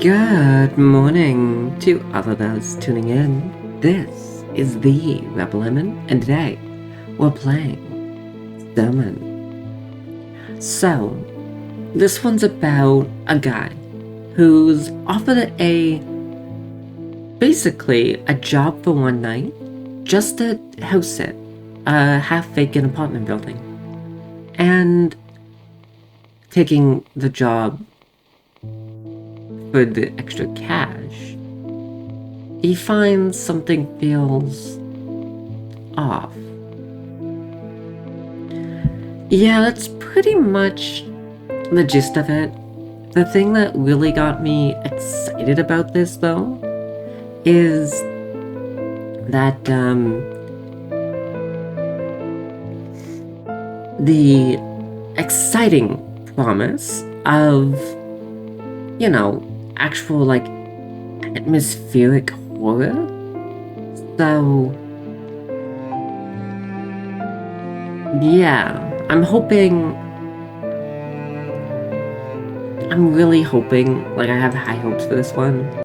Good morning to all of those tuning in. This is the Rebel Lemon, and today we're playing Sermon. So, this one's about a guy who's offered basically a job for one night just at Housesit, a half-vacant apartment building. And taking the job for the extra cash, he finds something feels off. Yeah, that's pretty much the gist of it. The thing that really got me excited about this, though, is that the exciting promise of, actual, atmospheric horror. So, yeah, I'm really hoping, I have high hopes for this one.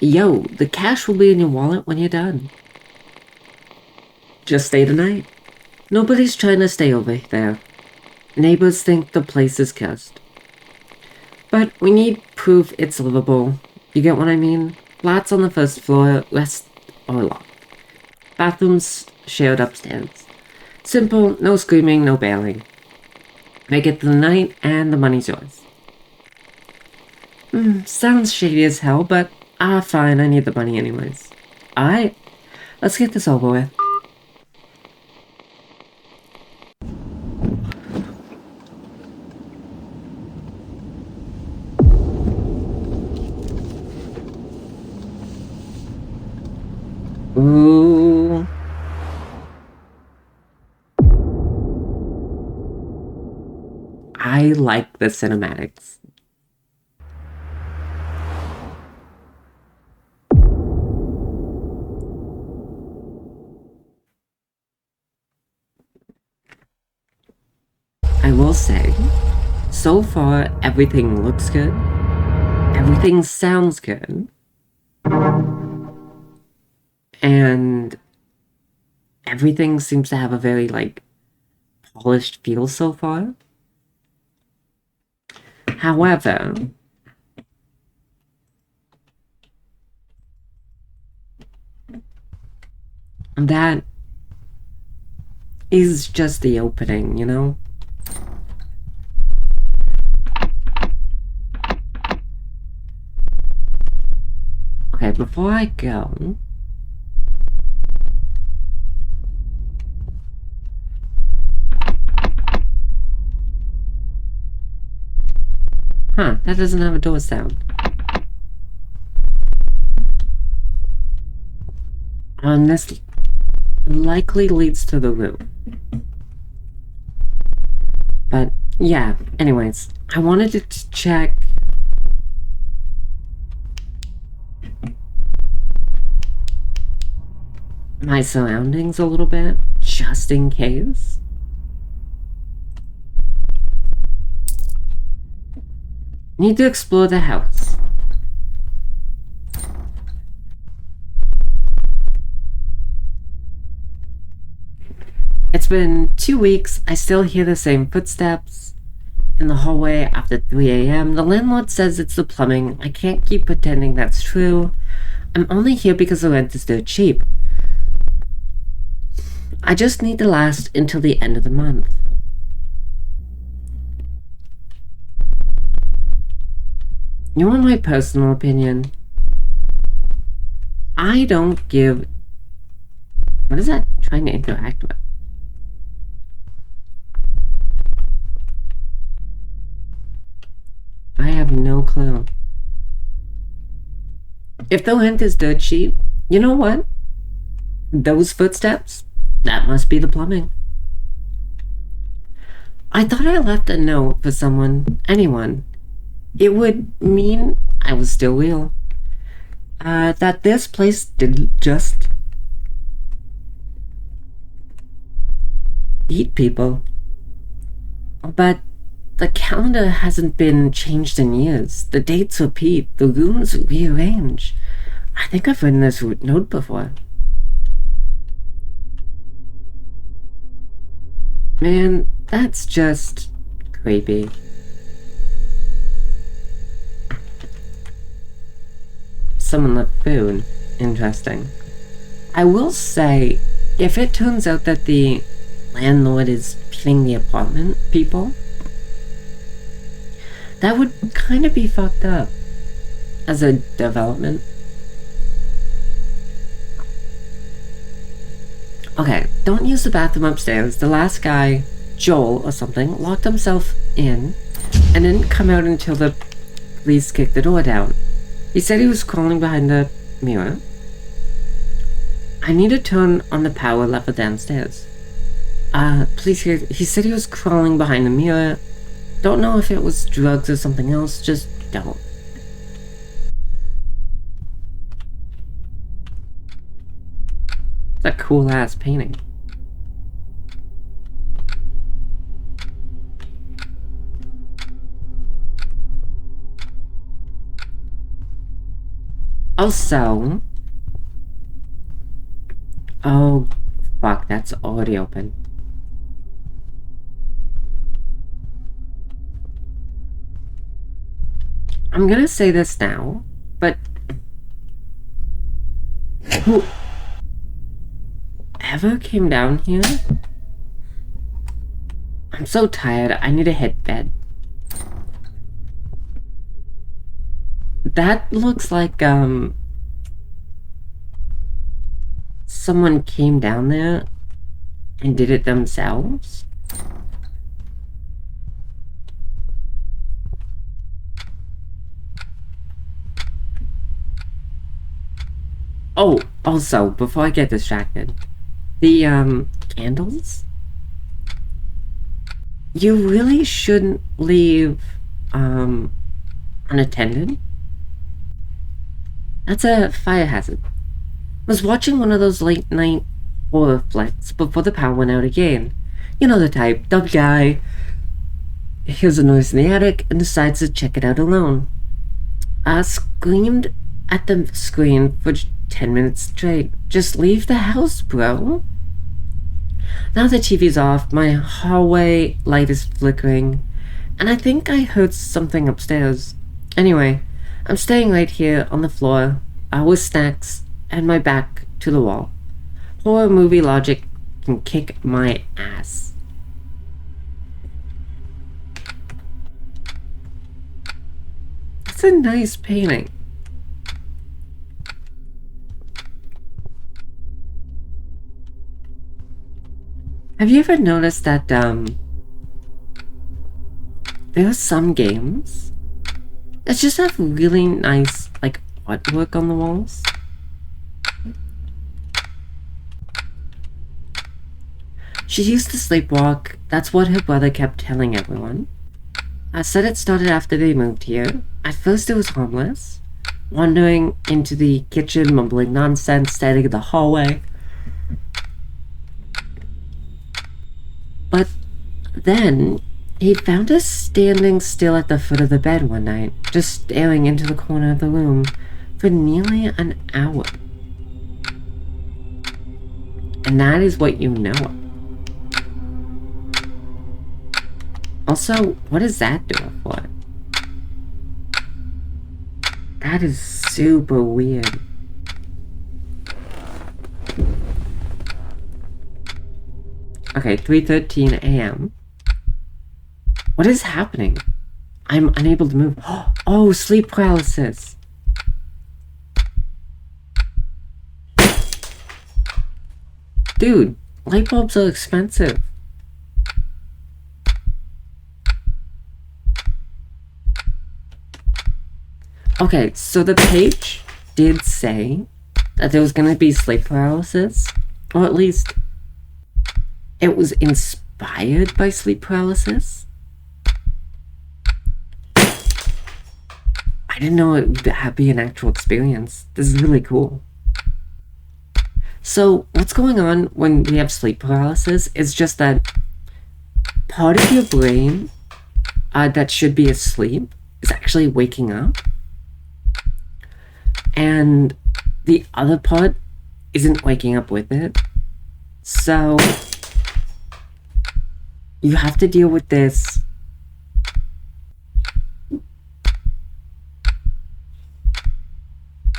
Yo, the cash will be in your wallet when you're done. Just stay the night. Nobody's trying to stay over there. Neighbors think the place is cursed. But we need proof it's livable. You get what I mean? Flats on the first floor, rest or locked. Bathrooms shared upstairs. Simple, no screaming, no bailing. Make it through the night and the money's yours. Sounds shady as hell, but fine, I need the money anyways. Alright, let's get this over with. Ooh. I like the cinematics. I will say, so far everything looks good. Everything sounds good. And everything seems to have a very, polished feel so far. However, that is just the opening, you know? Okay, before I go, that doesn't have a door sound. This likely leads to the room. But, yeah, anyways, I wanted to check my surroundings a little bit, just in case. Need to explore the house. It's been 2 weeks, I still hear the same footsteps in the hallway after 3 a.m. The landlord says it's the plumbing. I can't keep pretending that's true. I'm only here because the rent is dirt cheap. I just need to last until the end of the month. You want my personal opinion? I don't give... What is that trying to interact with? I have no clue. If the rent is dirt cheap, you know what? Those footsteps, that must be the plumbing. I thought I left a note for anyone. It would mean I was still real. That this place didn't just eat people. But the calendar hasn't been changed in years. The dates repeat, the rooms rearrange. I think I've written this note before. Man, that's just creepy. Someone left food. Interesting. I will say, if it turns out that the landlord is pitting the apartment people, that would kind of be fucked up as a development. Okay, don't use the bathroom upstairs. The last guy, Joel or something, locked himself in and didn't come out until the police kicked the door down. He said he was crawling behind the mirror. I need to turn on the power lever downstairs. Please, he said he was crawling behind the mirror. Don't know if it was drugs or something else, just don't. It's a cool ass painting. Also, oh fuck, that's already open. I'm gonna say this now, but whoever came down here, I'm so tired, I need to hit bed. That looks like, someone came down there and did it themselves. Oh, also, before I get distracted, the, candles? You really shouldn't leave, unattended. That's a fire hazard. I was watching one of those late night horror flicks before the power went out again. You know the type, dumb guy hears a noise in the attic and decides to check it out alone. I screamed at the screen for 10 minutes straight. Just leave the house, bro. Now the TV's off, my hallway light is flickering, and I think I heard something upstairs. Anyway, I'm staying right here on the floor, with snacks and my back to the wall. Horror movie logic can kick my ass. It's a nice painting. Have you ever noticed that, there are some games that just have really nice, like, artwork on the walls? She used to sleepwalk, that's what her brother kept telling everyone. I said it started after they moved here. At first it was harmless, wandering into the kitchen, mumbling nonsense, standing in the hallway. But then he found us standing still at the foot of the bed one night, just staring into the corner of the room for nearly an hour. And that is what you know of. Also, what is that doing for? That is super weird. Okay, 3:13 a.m. What is happening? I'm unable to move. Oh, sleep paralysis. Dude, light bulbs are expensive. Okay, so the page did say that there was gonna be sleep paralysis, or at least it was inspired by sleep paralysis. I didn't know it would be an actual experience. This is really cool. So, what's going on when we have sleep paralysis is just that part of your brain that should be asleep is actually waking up, and the other part isn't waking up with it. So you have to deal with this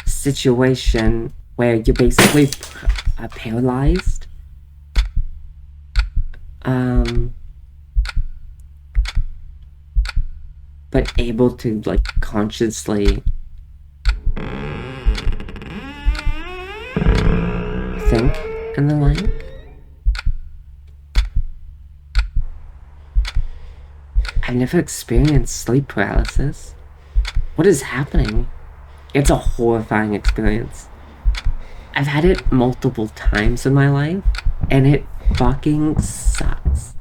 situation where you're basically paralyzed. But able to, like, consciously think and the like. I've never experienced sleep paralysis. What is happening? It's a horrifying experience. I've had it multiple times in my life, and it fucking sucks.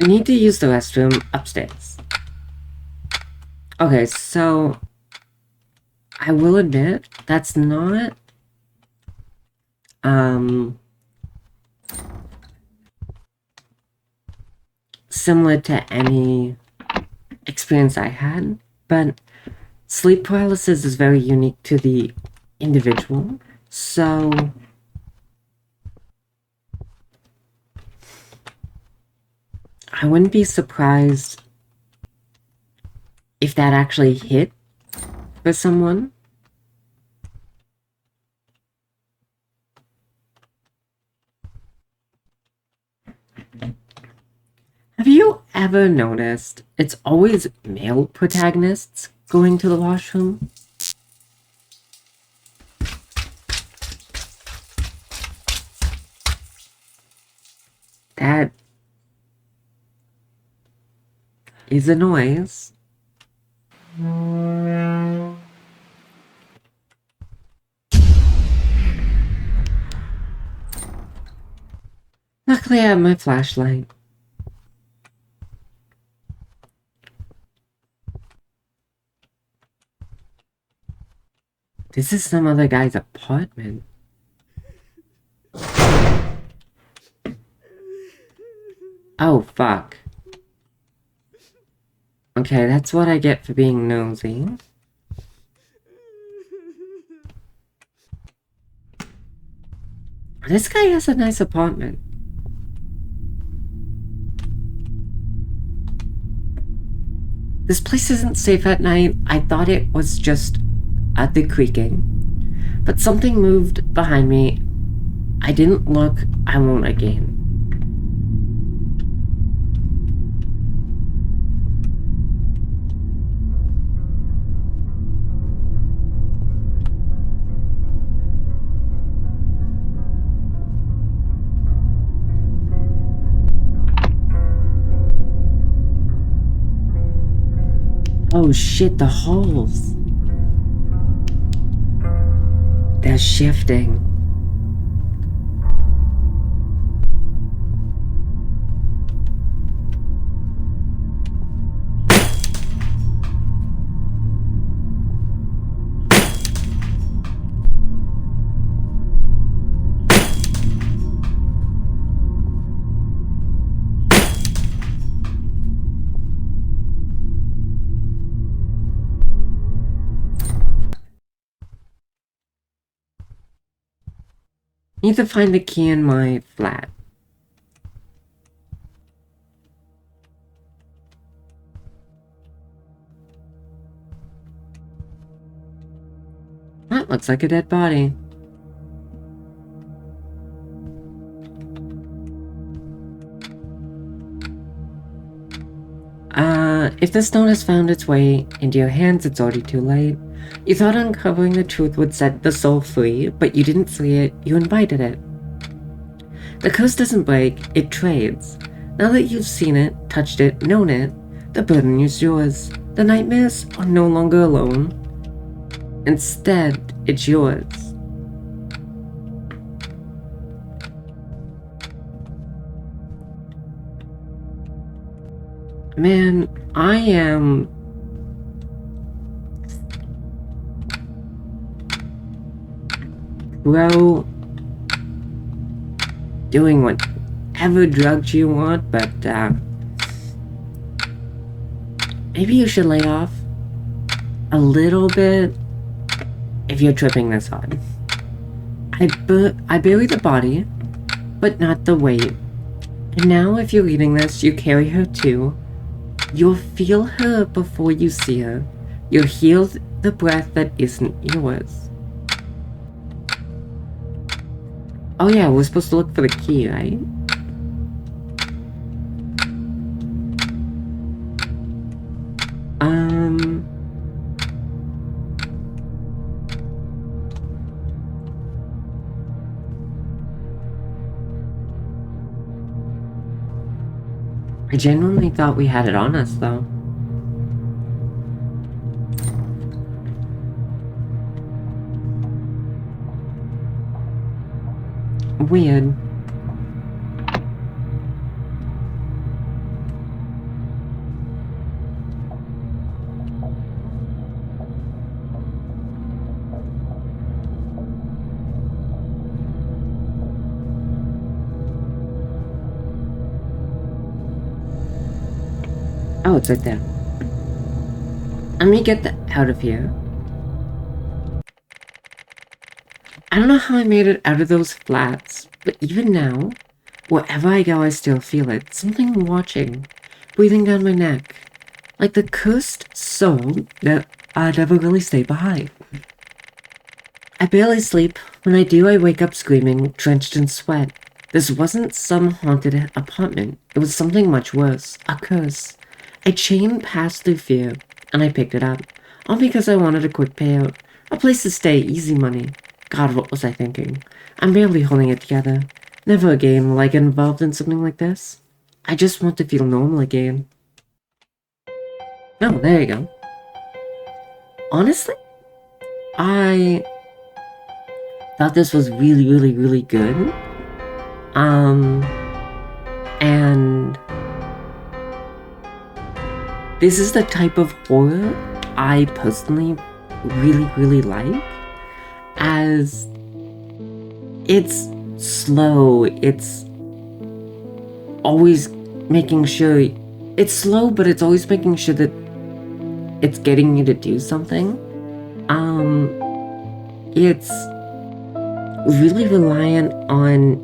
I need to use the restroom upstairs. Okay, so I will admit that's not similar to any experience I had, but sleep paralysis is very unique to the individual, so I wouldn't be surprised if that actually hit for someone. Have you ever noticed it's always male protagonists going to the washroom? That is a noise. Luckily I have my flashlight. This is some other guy's apartment. Oh, fuck. Okay, that's what I get for being nosy. This guy has a nice apartment. This place isn't safe at night. I thought it was just the creaking. But something moved behind me. I didn't look. I won't again. Oh shit, the holes. They're shifting. Need to find the key in my flat. That looks like a dead body. If the stone has found its way into your hands, it's already too late. You thought uncovering the truth would set the soul free, but you didn't free it, you invited it. The curse doesn't break, it trades. Now that you've seen it, touched it, known it, the burden is yours. The nightmares are no longer alone. Instead, it's yours. Man, I am... Bro... doing whatever drugs you want, but, maybe you should lay off a little bit if you're tripping this hard. I buried the body, but not the weight. And now if you're reading this, you carry her too. You'll feel her before you see her. You'll heal the breath that isn't yours. Oh yeah, we're supposed to look for the key, right? I genuinely thought we had it on us, though. Weird. Oh, it's right there. Let me get out of here. I don't know how I made it out of those flats, but even now, wherever I go, I still feel it. Something watching, breathing down my neck. Like the cursed soul that I never really stay behind. I barely sleep. When I do, I wake up screaming, drenched in sweat. This wasn't some haunted apartment. It was something much worse. A curse. A chain passed through fear, and I picked it up. All because I wanted a quick payout. A place to stay, easy money. God, what was I thinking? I'm barely holding it together. Never again will I get involved in something like this. I just want to feel normal again. Oh, there you go. Honestly, I thought this was really, really, really good. And this is the type of horror I personally really, really like. As it's slow, it's always making sure it's slow, but it's always making sure that it's getting you to do something. It's really reliant on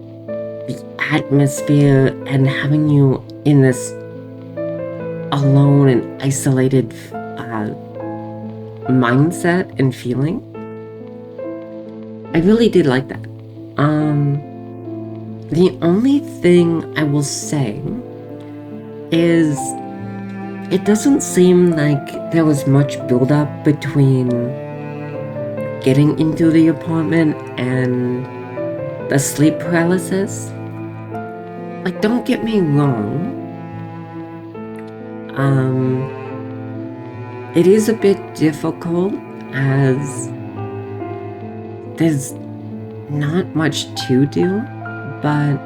the atmosphere and having you in this alone and isolated mindset and feeling. I really did like that. The only thing I will say is it doesn't seem like there was much build-up between getting into the apartment and the sleep paralysis. Like, don't get me wrong. It is a bit difficult as there's not much to do, but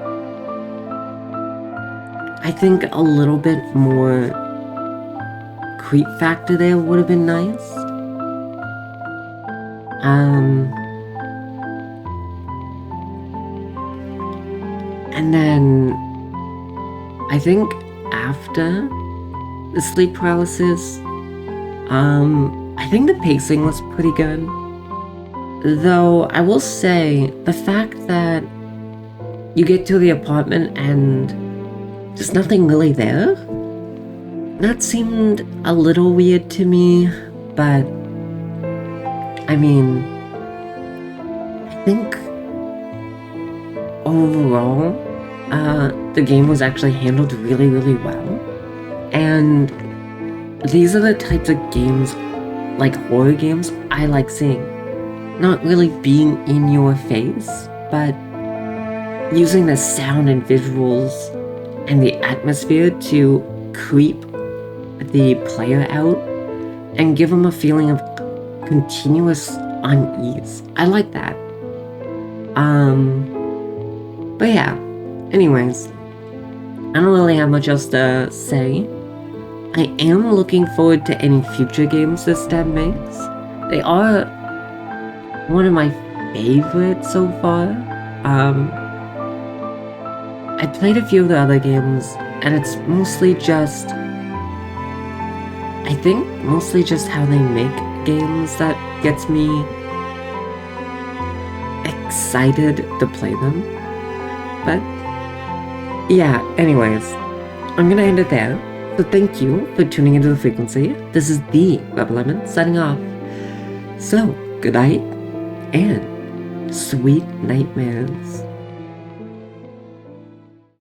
I think a little bit more creep factor there would have been nice. And then I think after the sleep paralysis, I think the pacing was pretty good. Though I will say the fact that You get to the apartment and there's nothing really there. That seemed a little weird to me, but I mean, I think overall, the game was actually handled really, really well. And these are the types of games, like horror games, I like seeing. Not really being in your face, but using the sound and visuals and the atmosphere to creep the player out and give them a feeling of continuous unease. I like that. But yeah, anyways, I don't really have much else to say. I am looking forward to any future games this dev makes. They are one of my favorites so far. I played a few of the other games, and it's mostly just, I think, mostly just how they make games that gets me excited to play them. But yeah, anyways, I'm gonna end it there. So thank you for tuning into The Frequency. This is the Rebel Lemon signing off. So, good night, and sweet nightmares.